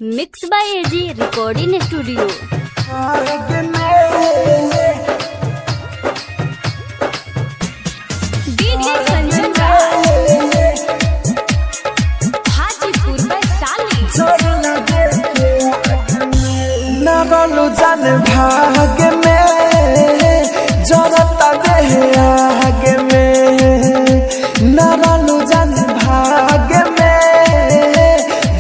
Mix by AG recording studio. DJ Sanjan Hajipur Vaishali. न रोलू जान भाग में जरता देह आगे में, न रोलू जान भाग में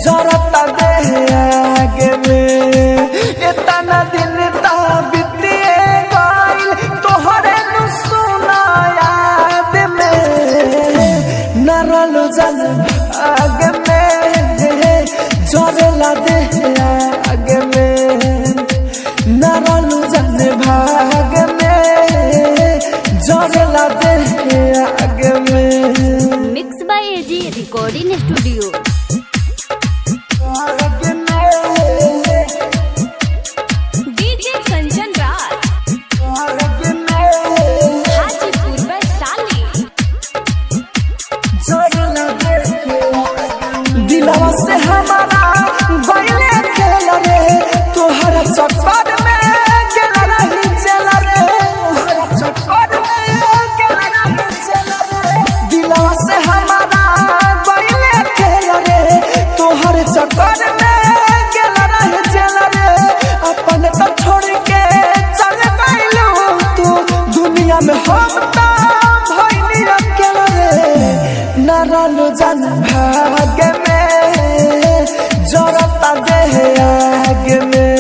जरता देह आगे में। इतना दिन ता बीतिए गइल तोहरे नु सुना याद में, न रोलू जान भाग में जरला देह आगे में, न रोलू जान भाग में जरला देह आगे में। Mix by AG recording studio. DJ Sanjan Hajipur Vaishali. दिलवा से हमारा गइले खेल रे तोहरा चक्कर में गेल रही चल रे, तोहरा चक्कर में गेल रही चल रे। दिलवा से हमारा गइले खेल रे तोहरा चक्कर में गेल रही चल रे। अपन तो छोड़ के चल गइलू तू दुनिया में, हम तो भइली अकेला रे। न रोलू जान भाग में जरता देह आगे में,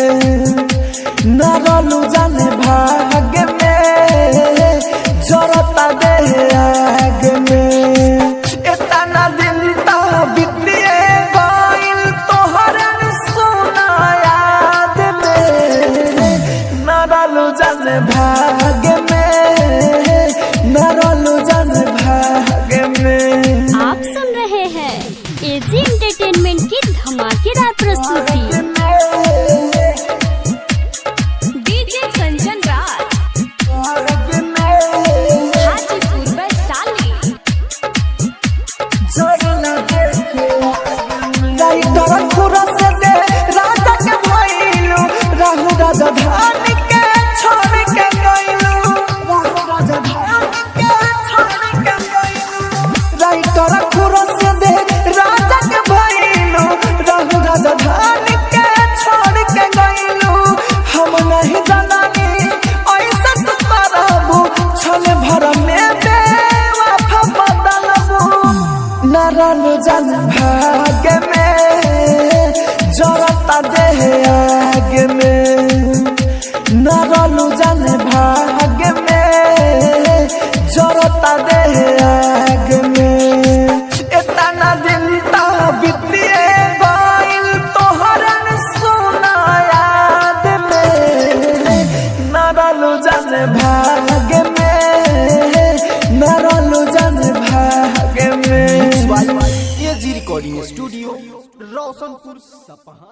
न रोलू जान भाग में जरता देह आगे में। इतना दिन ता बीतिए गइल तोहरे सुना याद में, न रोलू जान भाग में, न रोलू जान भाग में। आप सुन रहे हैं एजी एंटरटेनमेंट की धमाकेदार प्रस्तुति। डीजे संजन हाजीपुर वैशाली। राइटर खुरा से दे राजा के भइलू, राहु राजा धान के छोड़ के गइलू, राहु राजा धान के छोड़ के गइलू। राइटर खुरा से दे राजा के भइलू, राहु राजा धान के छोड़ के गइलू। हम नहीं जानानी ऐसा तो करबू, छल भर में बेवफा बदलबू। न रोलू जान भाग में जरता देह आगे में, न रोलू जान भाग में जरता देह आगे में। इतना दिन ता बीतिए गइल तोहरे सुना याद में, न रोलू जान भाग में, न रोलू जान भाग में। एजी रिकॉर्डिंग स्टूडियो रोशनपुर सपहा।